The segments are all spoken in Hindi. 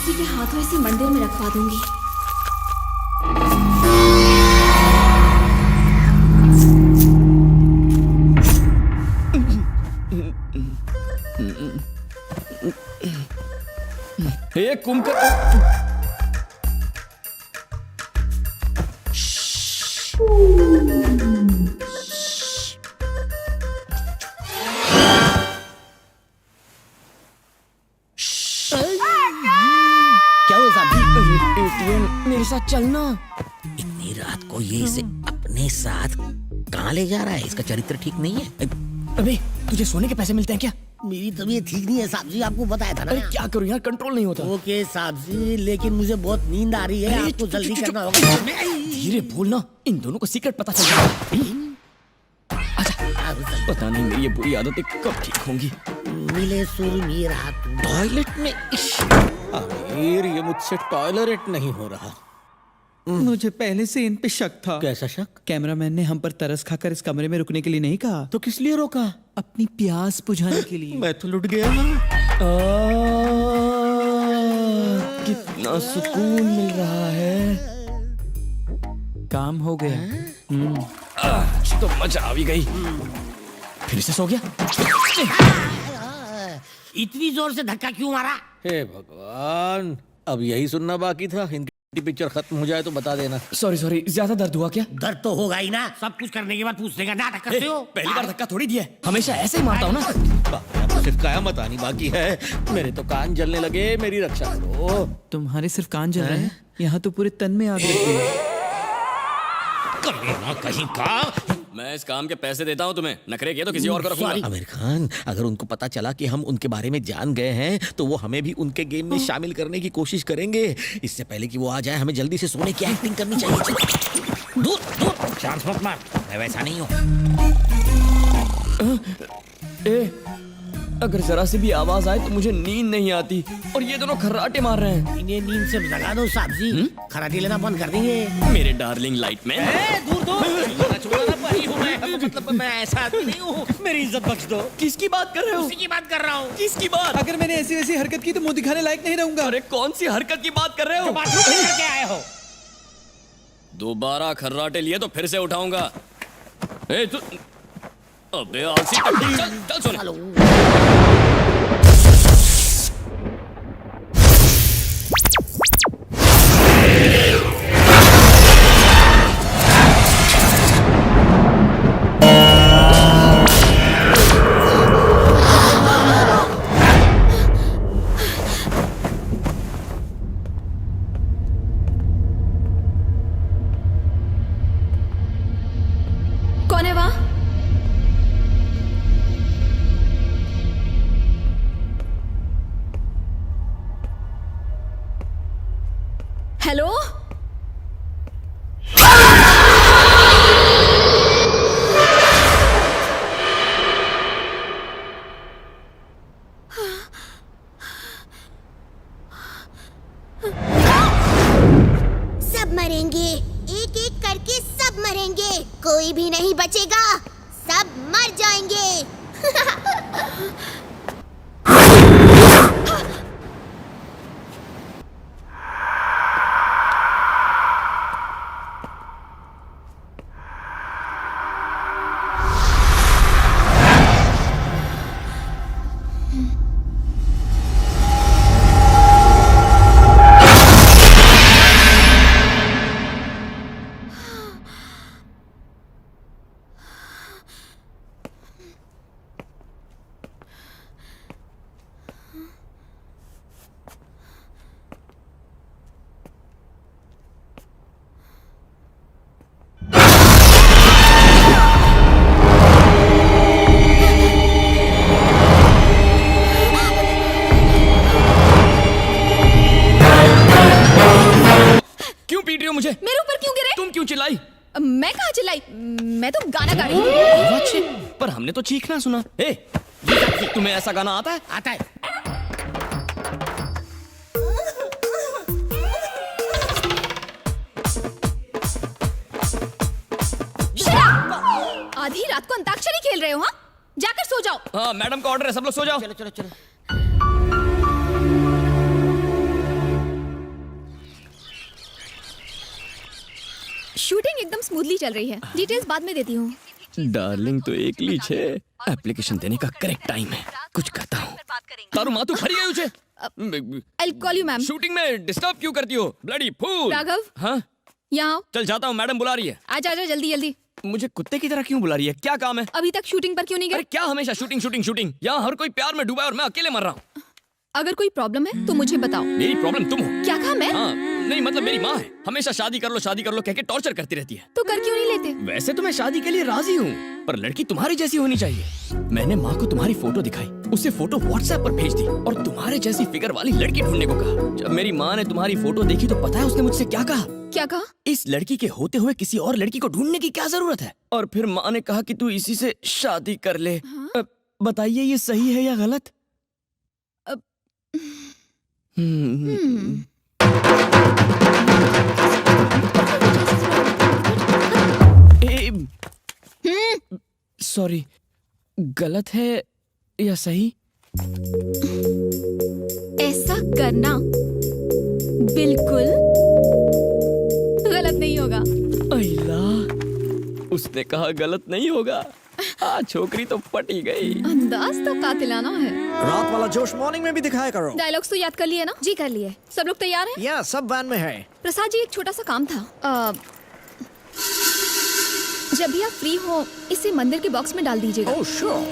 किसी के हाथों इसी मंदिर में रखवा दूंगी। हे कुंभकर्ण, क्या हुआ साहब? एटीएम मेरे साथ चलना। इतनी रात को ये इसे अपने साथ कहाँ ले जा रहा है? इसका चरित्र ठीक नहीं है। अबे तुझे सोने के पैसे मिलते हैं क्या? मेरी तबीयत ठीक नहीं है साहब जी, आपको बताया था अरे ना। क्या करूं यार, कंट्रोल नहीं होता। ओके साहब जी, लेकिन मुझे बहुत नींद आ रही है, अरे, आपको चुप, जल्दी चुप, करना चुप, होगा। धीरे बोलना, इन दोनों को सीक्रेट पता चल जाएगा। पता नहीं मेरी ये बुरी आदतें कब ठीक होंगी। मिले सुर मेरा टॉयलेट में आमिर, ये मुझसे टॉयलेट नहीं हो रहा। मुझे पहले से इन पे शक था। कैसा शक? कैमरामैन ने हम पर तरस खाकर इस कमरे में रुकने के लिए नहीं कहा, तो किस लिए रोका? अपनी प्यास बुझाने के लिए। मैं तो लुट गया। कितना सुकून मिल रहा है। काम हो गया। तो मजा आ भी गई। फिर से सो गया। इतनी जोर से धक्का क्यों मारा? हे भगवान, अब यही सुनना बाकी था। इनकी पिक्चर खत्म हो जाए तो बता देना। सॉरी, ज्यादा दर्द हुआ क्या? दर्द तो होगा ही ना, सब कुछ करने के बाद पूछने का नाटक करते हो। पहली बार धक्का थोड़ी दिया है, हमेशा ऐसे ही मारता हूँ ना। अब सिर्फ कयामत आनी बाकी है। मेरे तो कान जलने लगे, मेरी रक्षा करो। तुम्हारे सिर्फ कान जल रहे हैं, यहाँ तो पूरे तन में आग लगी है। ना कहीं का। मैं इस काम के पैसे देता हूँ तुम्हें, नखरे किए तो किसी और को रखूंगा। आमिर खान, अगर उनको पता चला कि हम उनके बारे में जान गए हैं तो वो हमें भी उनके गेम में शामिल करने की कोशिश करेंगे। इससे पहले कि वो आ जाए, हमें जल्दी से सोने की एक्टिंग करनी चाहिए। दूर दूर, चांस मत मार, मैं वैसा नहीं हूँ। अगर जरा से भी आवाज आए तो मुझे नींद नहीं आती, और ये दोनों खर्राटे मार रहे हैं। इन्हें नींद से जगा दो साहब जी, खराटी लेना बंद कर देंगे। मेरे डार्लिंग लाइट में दूर दूर, मतलब मैं ऐसा आदमी नहीं हूँ, मेरी इज्जत बख्श दो। किसकी बात कर रहे हो? उसी की बात कर रहा हूँ। किसकी बात? अगर मैंने ऐसी वैसी हरकत की तो मुंह दिखाने लायक नहीं रहूंगा। अरे कौन सी हरकत की बात कर रहे हो? बाथरूम में करके आए हो। दोबारा खर्राटे लिए तो फिर से उठाऊंगा। ए तू, अबे आलसी टट्टी, चल सोने। हेलो। कौन है वहां? हेलो? सब मरेंगे, एक एक करके सब मरेंगे, कोई भी नहीं बचेगा, सब मर जाएंगे। मुझे? मेरे ऊपर क्यों गिरे? तुम क्यों चिल्लाई? मैं कहाँ चिल्लाई? मैं तो गाना गा रही हूँ। पर हमने तो चीखना सुना। ए, तुम्हें ऐसा गाना आता है? आता है। आधी रात को अंताक्षरी खेल रहे हो? हाँ, जाकर सो जाओ। हाँ, मैडम का ऑर्डर है, सब लोग सो जाओ। चलो चलो चलो। शूटिंग एकदम स्मूथली चल रही है, डिटेल्स बाद में देती हूँ। डार्लिंग तो एकली छे एप्लीकेशन देने का करेक्ट टाइम है, कुछ कहता हूँ। तारू मातू फरी गई छे। I'll call you, ma'am. Shooting में डिस्टर्ब क्यों करती हो ब्लडी फूल? राघव, हाँ यहाँ आओ। चल जाता हूँ, मैडम बुला रही है। आजा आजा जल्दी जल्दी। मुझे कुत्ते की तरह क्यों बुला रही है, क्या काम है? अभी तक शूटिंग पर क्यों नहीं अरे गए? क्या हमेशा शूटिंग शूटिंग शूटिंग, यहाँ हर कोई प्यार में डूबा है और मैं अकेले मर रहा हूँ। अगर कोई प्रॉब्लम है तो मुझे बताओ। मेरी प्रॉब्लम तुम हो। क्या कहा मैं? हाँ नहीं मतलब मेरी माँ है, हमेशा शादी कर लो कह के टॉर्चर करती रहती है। तो कर क्यों नहीं लेते? वैसे तो मैं शादी के लिए राजी हूँ, पर लड़की तुम्हारी जैसी होनी चाहिए। मैंने माँ को तुम्हारी फोटो दिखाई, उसे फोटो व्हाट्सएप पर भेज दी और तुम्हारे जैसी फिगर वाली लड़की ढूंढने को कहा। जब मेरी माँ ने तुम्हारी फोटो देखी तो पता है उसने मुझसे क्या कहा? क्या कहा? इस लड़की के होते हुए किसी और लड़की को ढूंढने की क्या जरूरत है? और फिर माँ ने कहा कि तू इसी से शादी कर ले। बताइए ये सही है या गलत? सॉरी, गलत है या सही? ऐसा करना बिल्कुल गलत नहीं होगा। अल्ला, उसने कहा गलत नहीं होगा। छोकरी तो पटी गई। अंदाज तो कातिलाना है। रात वाला जोश मॉर्निंग में भी दिखाया करो। डायलॉग्स तो याद कर लिए ना? जी कर लिए। सब लोग तैयार हैं? या सब वैन में है। प्रसाद जी, एक छोटा सा काम था। जब भी आप फ्री हो इसे मंदिर के बॉक्स में डाल दीजिएगा। Oh sure.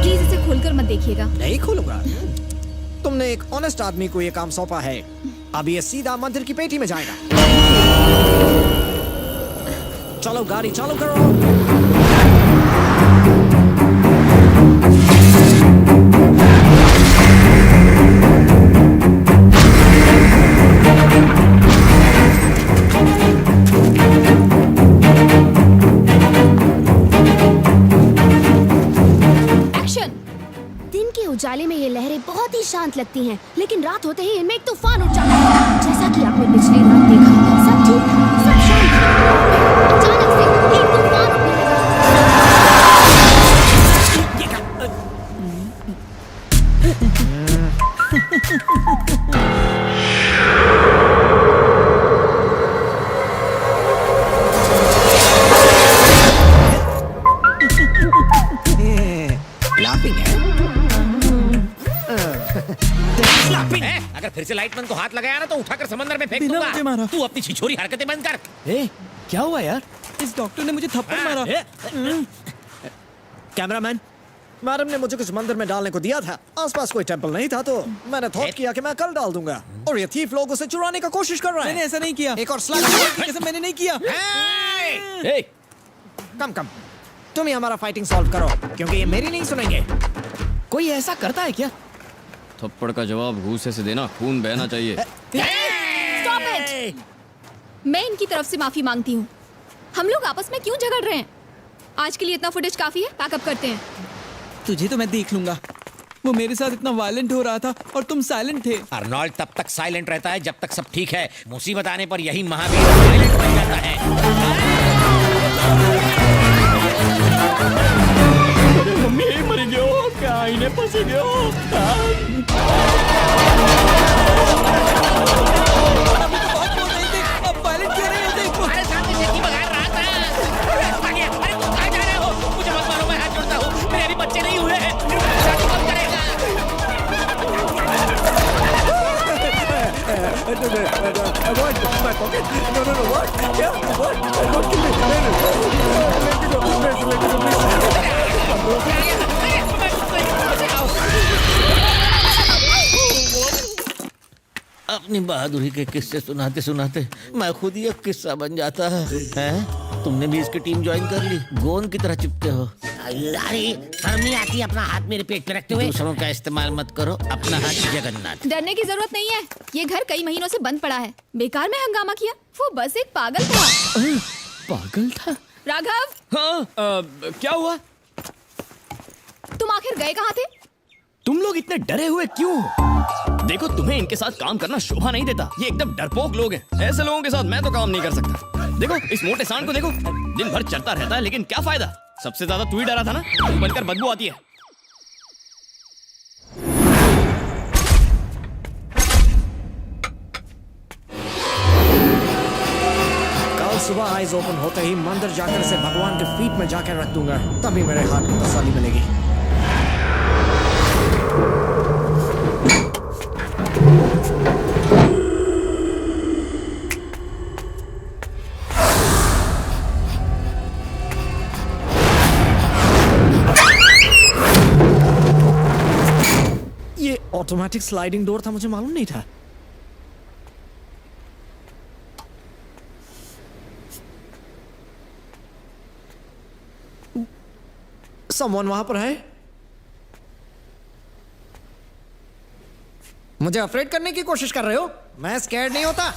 प्लीज इसे खोलकर मत देखिएगा। नहीं खोलूंगा। तुमने एक ऑनेस्ट आदमी को ये काम सौंपा है, अब ये सीधा मंदिर की पेटी में जाएगा। चलो गाड़ी चालू करो। दिन के उजाले में ये लहरें बहुत ही शांत लगती हैं, लेकिन रात होते ही इनमें एक तूफान उठ जाता है। जैसा कि आपने पिछली रात देखा, सब ठीक, सब शांत था। अचानक से एक तूफान उठने लगा। लाफिंग है। अगर फिर से लाइटमैन को हाथ लगाया ना तो उठाकर समंदर में फेंक बिना मुझे मारा। दूंगा। तू अपनी छिछोरी हरकतें बंद कर। ए, क्या हुआ यार? इस डॉक्टर ने मुझे थप्पड़ मारा। कैमरामैन, मैडम ने मुझे कुछ मंदिर में डालने को दिया था। आसपास कोई टेंपल नहीं था तो मैंने थॉट किया कि मैं कल डाल दूंगा। और ये थीफ लोग उसे चुराने का कोशिश कर रहे मैंने हैं। ऐसा नहीं किया। एक और स्लैग। कैसे मैंने नहीं किया। ए, कम तुम ही हमारा फाइटिंग सॉल्व करो, क्योंकि ये मेरी नहीं सुनेंगे। कोई ऐसा करता है क्या? थप्पड़ का जवाब घूसे से देना, खून बहना चाहिए। Stop it! मैं इनकी तरफ से माफी मांगती हूँ। हम लोग आपस में क्यों झगड़ रहे हैं? आज के लिए इतना फुटेज काफी है, पैकअप करते हैं। तुझे तो मैं देख लूंगा। वो मेरे साथ इतना वायलेंट हो रहा था और तुम साइलेंट थे। अर्नोल्ड तब तक साइलेंट रहता है जब तक सब ठीक है। मुसीबत आने पर यही महावीर साइलेंट बन जाता है। मम्मी मर गयो, क्या इन्हें फंस गयो। बहुत बोल रहे थे, अब वायलेंट क्यों रहे थे? अरे सामने से की बगा रहा था। अरे तुम कहाँ जा रहे हो? मुझे मत मारो, मैं हाथ जोड़ता हूँ। मेरे अभी बच्चे नहीं हुए हैं। शादी कब करेगा? अपनी बहादुरी के किस्से सुनाते सुनाते मैं खुद ही एक किस्सा बन जाता है। हैं? तुमने भी इसकी टीम ज्वाइन कर ली? गोंद की तरह चिपते हो। अरे शर्म नहीं आती अपना हाथ मेरे पेट पे रखते हुए? दूसरों का इस्तेमाल मत करो, अपना हाथ जगन्नाथ। डरने की जरूरत नहीं है। ये घर कई महीनों से बंद पड़ा है। बेकार में हंगामा किया। वो बस एक पागल था। पागल था? राघव, हाँ, क्या हुआ? तुम आखिर गए कहाँ थे? तुम लोग इतने डरे हुए क्यों? देखो तुम्हें इनके साथ काम करना शोभा नहीं देता। ये एकदम डरपोक लोग हैं। ऐसे लोगों के साथ मैं तो काम नहीं कर सकता। देखो इस मोटे सांड को देखो, दिन भर चलता रहता है लेकिन क्या फायदा? सबसे ज्यादा तू ही डरा था ना। तू बनकर बदबू आती है। सुबह आइज ओपन होते ही मंदिर जाकर इसे भगवान के फीट में जाकर रख दूंगा, तभी मेरे हाथ को तसल्ली मिलेगी। ये ऑटोमेटिक स्लाइडिंग डोर था, मुझे मालूम नहीं था। समवन वहां पर है? मुझे अफ्रेड करने की कोशिश कर रहे हो? मैं स्कैर्ड नहीं होता।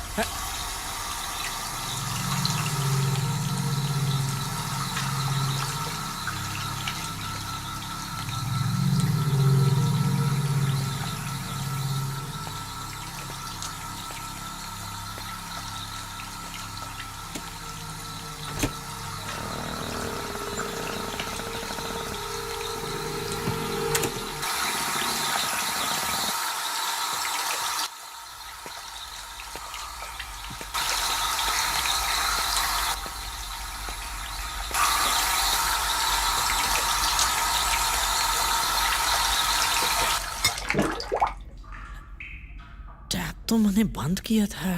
टैप तो मैंने बंद किया था।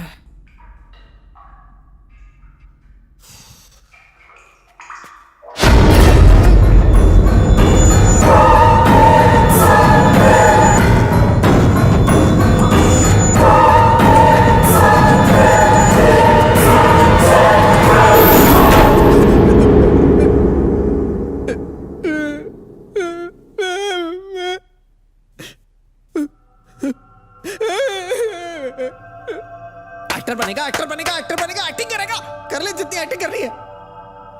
एक्टर बनेगा, एक्टिंग करेगा। कर ले जितनी एक्टिंग कर रही है।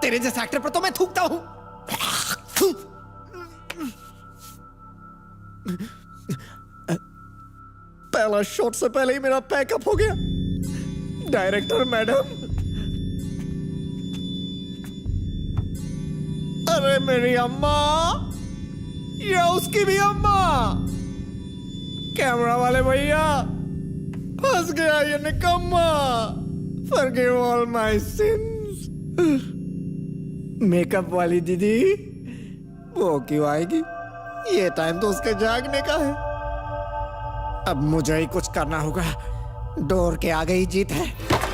तेरे जैसे एक्टर पर तो मैं थूकता हूं। पहला शॉट से पहले ही मेरा पैकअप हो गया। डायरेक्टर मैडम, अरे मेरी अम्मा, ये उसकी भी अम्मा। कैमरा वाले भैया, फंस गया ये निकम्मा। Forgive all my sins। Makeup वाली दीदी वो क्यों आएगी? ये टाइम तो उसके जागने का है। अब मुझे ही कुछ करना होगा। डोर के आगे ही जीत है।